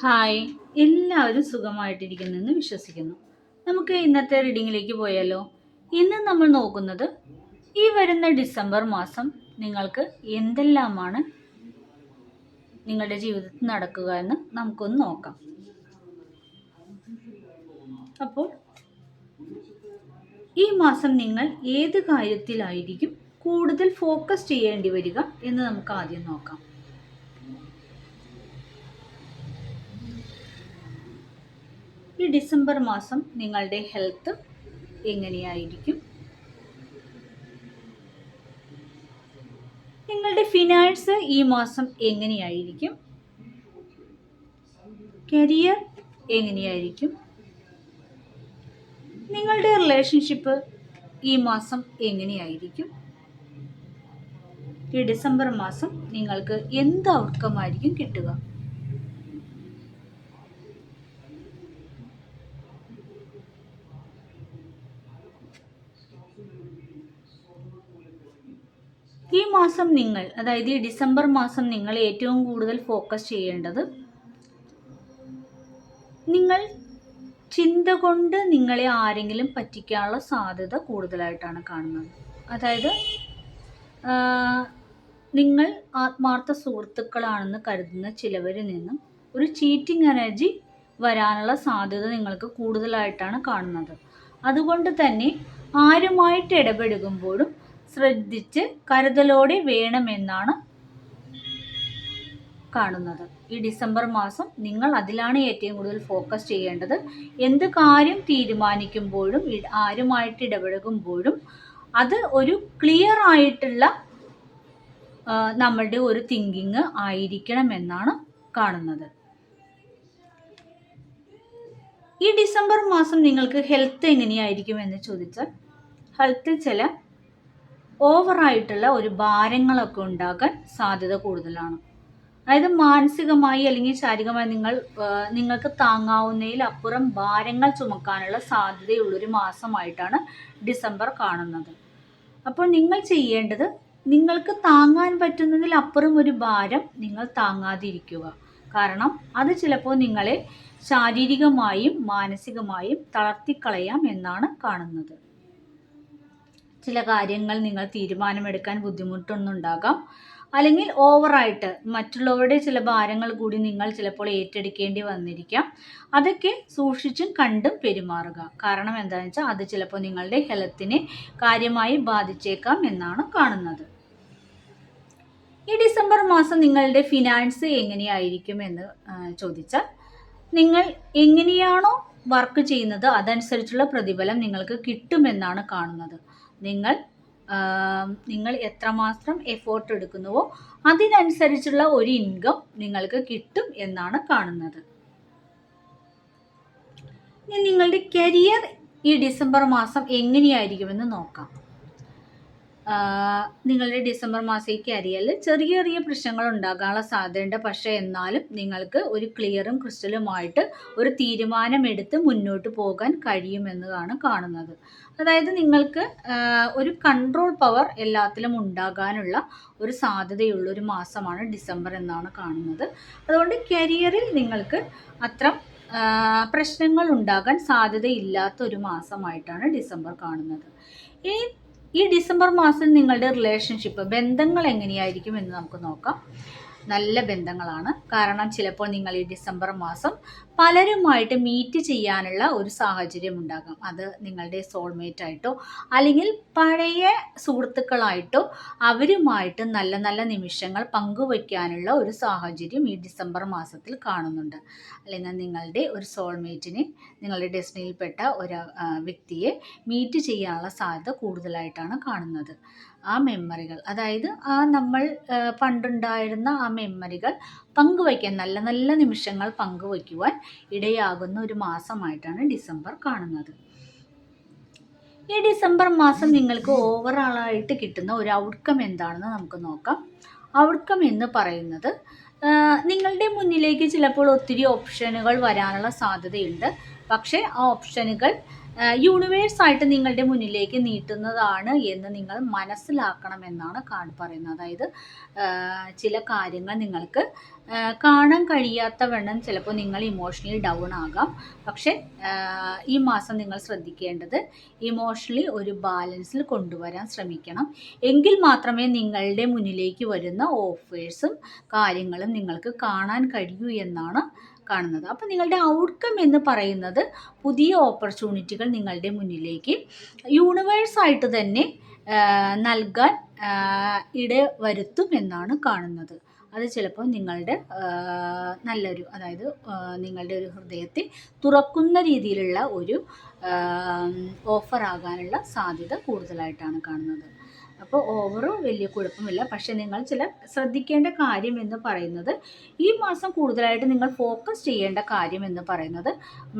Hi, എല്ലാവരും സുഖമായിട്ടിരിക്കുന്നെന്ന് വിശ്വസിക്കുന്നു. നമുക്ക് ഇന്നത്തെ റീഡിങ്ങിലേക്ക് പോയാലോ? ഇന്ന് നമ്മൾ നോക്കുന്നത് ഈ വരുന്ന ഡിസംബർ മാസം നിങ്ങൾക്ക് എന്തെല്ലാമാണ് നിങ്ങളുടെ ജീവിതത്തിൽ നടക്കുക എന്ന് നമുക്കൊന്ന് നോക്കാം. അപ്പോൾ ഈ മാസം നിങ്ങൾ ഏത് കാര്യത്തിലായിരിക്കും കൂടുതൽ ഫോക്കസ് ചെയ്യേണ്ടി വരിക എന്ന് നമുക്ക് ആദ്യം നോക്കാം. ഈ ഡിസംബർ മാസം നിങ്ങളുടെ ഹെൽത്ത് എങ്ങനെയായിരിക്കും? നിങ്ങളുടെ ഫിനാൻസ് ഈ മാസം എങ്ങനെയായിരിക്കും? കരിയർ എങ്ങനെയായിരിക്കും? നിങ്ങളുടെ റിലേഷൻഷിപ്പ് ഈ മാസം എങ്ങനെയായിരിക്കും? ഈ ഡിസംബർ മാസം നിങ്ങൾക്ക് എന്ത് ഔട്ട്കം ആയിരിക്കും കിട്ടുക? ഈ മാസം അതായത് ഈ ഡിസംബർ മാസം നിങ്ങൾ ഏറ്റവും കൂടുതൽ ഫോക്കസ് ചെയ്യേണ്ടത് നിങ്ങൾ ചിന്ത കൊണ്ട് നിങ്ങളെ ആരെങ്കിലും പറ്റിക്കാനുള്ള സാധ്യത കൂടുതലായിട്ടാണ് കാണുന്നത്. അതായത് നിങ്ങൾ ആത്മാർത്ഥ സുഹൃത്തുക്കളാണെന്ന് കരുതുന്ന ചിലവരിൽ നിന്നും ഒരു ചീറ്റിംഗ് എനർജി വരാനുള്ള സാധ്യത നിങ്ങൾക്ക് കൂടുതലായിട്ടാണ് കാണുന്നത്. അതുകൊണ്ട് തന്നെ ആരുമായിട്ട് ഇടപെടുമ്പോഴും ശ്രദ്ധിച്ച് കരുതലോടെ വേണമെന്നാണ് കാണുന്നത്. ഈ ഡിസംബർ മാസം നിങ്ങൾ അതിലാണ് ഏറ്റവും കൂടുതൽ ഫോക്കസ് ചെയ്യേണ്ടത്. എന്ത് കാര്യം തീരുമാനിക്കുമ്പോഴും ആരുമായിട്ട് ഇടപഴകുമ്പോഴും അത് ഒരു ക്ലിയർ ആയിട്ടുള്ള നമ്മളുടെ ഒരു തിങ്കിങ് ആയിരിക്കണം എന്നാണ് കാണുന്നത്. ഈ ഡിസംബർ മാസം നിങ്ങൾക്ക് ഹെൽത്ത് എങ്ങനെയായിരിക്കും എന്ന് ചോദിച്ചാൽ, ഹെൽത്തിൽ ചില ഓവറായിട്ടുള്ള ഒരു ഭാരങ്ങളൊക്കെ ഉണ്ടാകാൻ സാധ്യത കൂടുതലാണ്. അതായത് മാനസികമായി അല്ലെങ്കിൽ ശാരീരികമായി നിങ്ങൾക്ക് താങ്ങാവുന്നതിൽ അപ്പുറം ഭാരങ്ങൾ ചുമക്കാനുള്ള സാധ്യതയുള്ളൊരു മാസമായിട്ടാണ് ഡിസംബർ കാണുന്നത്. അപ്പോൾ നിങ്ങൾ ചെയ്യേണ്ടത് നിങ്ങൾക്ക് താങ്ങാൻ പറ്റുന്നതിൽ അപ്പുറം ഒരു ഭാരം നിങ്ങൾ താങ്ങാതിരിക്കുക. കാരണം അത് ചിലപ്പോൾ നിങ്ങളെ ശാരീരികമായും മാനസികമായും തളർത്തിക്കളയാം എന്നാണ് കാണുന്നത്. ചില കാര്യങ്ങൾ നിങ്ങൾ തീരുമാനമെടുക്കാൻ ബുദ്ധിമുട്ടൊന്നുണ്ടാകാം, അല്ലെങ്കിൽ ഓവറായിട്ട് മറ്റുള്ളവരുടെ ചില ഭാരങ്ങൾ കൂടി നിങ്ങൾ ചിലപ്പോൾ ഏറ്റെടുക്കേണ്ടി വന്നിരിക്കാം. അതൊക്കെ സൂക്ഷിച്ചും കണ്ടും പെരുമാറുക. കാരണം എന്താണെന്ന് വെച്ചാൽ അത് ചിലപ്പോൾ നിങ്ങളുടെ ഹെൽത്തിനെ കാര്യമായി ബാധിച്ചേക്കാം എന്നാണ് കാണുന്നത്. ഈ ഡിസംബർ മാസം നിങ്ങളുടെ ഫിനാൻസ് എങ്ങനെയായിരിക്കും എന്ന് ചോദിച്ചാൽ, നിങ്ങൾ എങ്ങനെയാണോ വർക്ക് ചെയ്യുന്നത് അതനുസരിച്ചുള്ള പ്രതിഫലം നിങ്ങൾക്ക് കിട്ടുമെന്നാണ് കാണുന്നത്. നിങ്ങൾ എത്രമാത്രം എഫോർട്ട് എടുക്കുന്നുവോ അതിനനുസരിച്ചുള്ള ഒരു ഇൻകം നിങ്ങൾക്ക് കിട്ടും എന്നാണ് കാണുന്നത്. ഇനി നിങ്ങളുടെ കരിയർ ഈ ഡിസംബർ മാസം എങ്ങനെയായിരിക്കുമെന്ന് നോക്കാം. നിങ്ങളുടെ ഡിസംബർ മാസം ഈ കരിയറിൽ ചെറിയ ചെറിയ പ്രശ്നങ്ങൾ ഉണ്ടാകാനുള്ള സാധ്യതയുണ്ട്. പക്ഷേ എന്നാലും നിങ്ങൾക്ക് ഒരു ക്ലിയറും ക്രിസ്റ്റലുമായിട്ട് ഒരു തീരുമാനമെടുത്ത് മുന്നോട്ട് പോകാൻ കഴിയുമെന്നതാണ് കാണുന്നത്. അതായത് നിങ്ങൾക്ക് ഒരു കൺട്രോൾ പവർ എല്ലാത്തിലും ഉണ്ടാകാനുള്ള ഒരു സാധ്യതയുള്ള ഒരു മാസമാണ് ഡിസംബർ എന്നാണ് കാണുന്നത്. അതുകൊണ്ട് കരിയറിൽ നിങ്ങൾക്ക് അത്ര പ്രശ്നങ്ങൾ ഉണ്ടാകാൻ സാധ്യതയില്ലാത്ത ഒരു മാസമായിട്ടാണ് ഡിസംബർ കാണുന്നത്. ഈ ഡിസംബർ മാസം നിങ്ങളുടെ റിലേഷൻഷിപ്പ് ബന്ധങ്ങൾ എങ്ങനെയായിരിക്കും എന്ന് നമുക്ക് നോക്കാം. നല്ല ബന്ധങ്ങളാണ്. കാരണം ചിലപ്പോൾ നിങ്ങൾ ഈ ഡിസംബർ മാസം പലരുമായിട്ട് മീറ്റ് ചെയ്യാനുള്ള ഒരു സാഹചര്യം ഉണ്ടാകാം. അത് നിങ്ങളുടെ സോൾമേറ്റ് ആയിട്ടോ അല്ലെങ്കിൽ പഴയ സുഹൃത്തുക്കളായിട്ടോ അവരുമായിട്ട് നല്ല നല്ല നിമിഷങ്ങൾ പങ്കുവയ്ക്കാനുള്ള ഒരു സാഹചര്യം ഈ ഡിസംബർ മാസത്തിൽ കാണുന്നുണ്ട്. അല്ലെങ്കിൽ നിങ്ങളുടെ ഒരു സോൾമേറ്റിനെ, നിങ്ങളുടെ ഡെസ്റ്റിനിയിൽപ്പെട്ട ഒരു വ്യക്തിയെ മീറ്റ് ചെയ്യാനുള്ള സാധ്യത കൂടുതലായിട്ടാണ് കാണുന്നത്. ആ മെമ്മറികൾ, അതായത് നമ്മൾ പണ്ടുണ്ടായിരുന്ന ആ മെമ്മറികൾ പങ്കുവയ്ക്കാൻ, നല്ല നല്ല നിമിഷങ്ങൾ പങ്കുവയ്ക്കുവാൻ ഇടയാകുന്ന ഒരു മാസമായിട്ടാണ് ഡിസംബർ കാണുന്നത്. ഈ ഡിസംബർ മാസം നിങ്ങൾക്ക് ഓവറാളായിട്ട് കിട്ടുന്ന ഒരു ഔട്ട്കം എന്താണെന്ന് നമുക്ക് നോക്കാം. ഔട്ട്കം എന്ന് പറയുന്നത് നിങ്ങളുടെ മുന്നിലേക്ക് ചിലപ്പോൾ ഒത്തിരി ഓപ്ഷനുകൾ വരാനുള്ള സാധ്യതയുണ്ട്. പക്ഷേ ആ ഓപ്ഷനുകൾ യൂണിവേഴ്സായിട്ട് നിങ്ങളുടെ മുന്നിലേക്ക് നീട്ടുന്നതാണ് എന്ന് നിങ്ങൾ മനസ്സിലാക്കണമെന്നാണ് കാർഡ് പറയുന്നത്. അതായത് ചില കാര്യങ്ങൾ നിങ്ങൾക്ക് കാണാൻ കഴിയാത്തവണ്ണം ചിലപ്പോൾ നിങ്ങൾ ഇമോഷണലി ഡൗൺ ആകാം. പക്ഷേ ഈ മാസം നിങ്ങൾ ശ്രദ്ധിക്കേണ്ടത് ഇമോഷണലി ഒരു ബാലൻസിൽ കൊണ്ടുവരാൻ ശ്രമിക്കണം. എങ്കിൽ മാത്രമേ നിങ്ങളുടെ മുന്നിലേക്ക് വരുന്ന ഓഫേഴ്സും കാര്യങ്ങളും നിങ്ങൾക്ക് കാണാൻ കഴിയൂ എന്നാണ് കാണുന്നത്. അപ്പോൾ നിങ്ങളുടെ ഔട്ട്കം എന്ന് പറയുന്നത് പുതിയ ഓപ്പർച്യൂണിറ്റികൾ നിങ്ങളുടെ മുന്നിലേക്ക് യൂണിവേഴ്സായിട്ട് തന്നെ നൽകാൻ ഇടവരുത്തും എന്നാണ് കാണുന്നത്. അത് ചിലപ്പോൾ നിങ്ങളുടെ നല്ലൊരു, അതായത് നിങ്ങളുടെ ഒരു ഹൃദയത്തെ തുറക്കുന്ന രീതിയിലുള്ള ഒരു ഓഫർ ആകാനുള്ള സാധ്യത കൂടുതലായിട്ടാണ് കാണുന്നത്. അപ്പോൾ ഓവറോൾ വലിയ കുഴപ്പമില്ല. പക്ഷേ നിങ്ങൾ ചില ശ്രദ്ധിക്കേണ്ട കാര്യം എന്ന് പറയുന്നത്, ഈ മാസം കൂടുതലായിട്ട് നിങ്ങൾ ഫോക്കസ് ചെയ്യേണ്ട കാര്യം എന്ന് പറയുന്നത്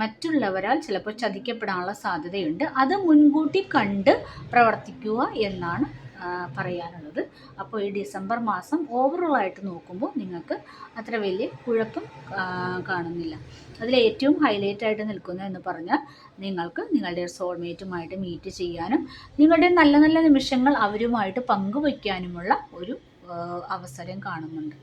മറ്റുള്ളവരാൽ ചിലപ്പോൾ ചതിക്കപ്പെടാനുള്ള സാധ്യതയുണ്ട്. അത് മുൻകൂട്ടി കണ്ട് പ്രവർത്തിക്കുക എന്നാണ് പറയാനുള്ളത്. അപ്പോൾ ഈ ഡിസംബർ മാസം ഓവറോളായിട്ട് നോക്കുമ്പോൾ നിങ്ങൾക്ക് അത്ര വലിയ കുഴപ്പം കാണുന്നില്ല. അതിലേറ്റവും ഹൈലൈറ്റ് ആയിട്ട് നിൽക്കുന്നതെന്ന് പറഞ്ഞാൽ നിങ്ങൾക്ക് നിങ്ങളുടെ സോൾമേറ്റുമായിട്ട് മീറ്റ് ചെയ്യാനും നിങ്ങളുടെ നല്ല നല്ല നിമിഷങ്ങൾ അവരുമായിട്ട് പങ്കുവയ്ക്കാനുമുള്ള ഒരു അവസരം കാണുന്നുണ്ട്.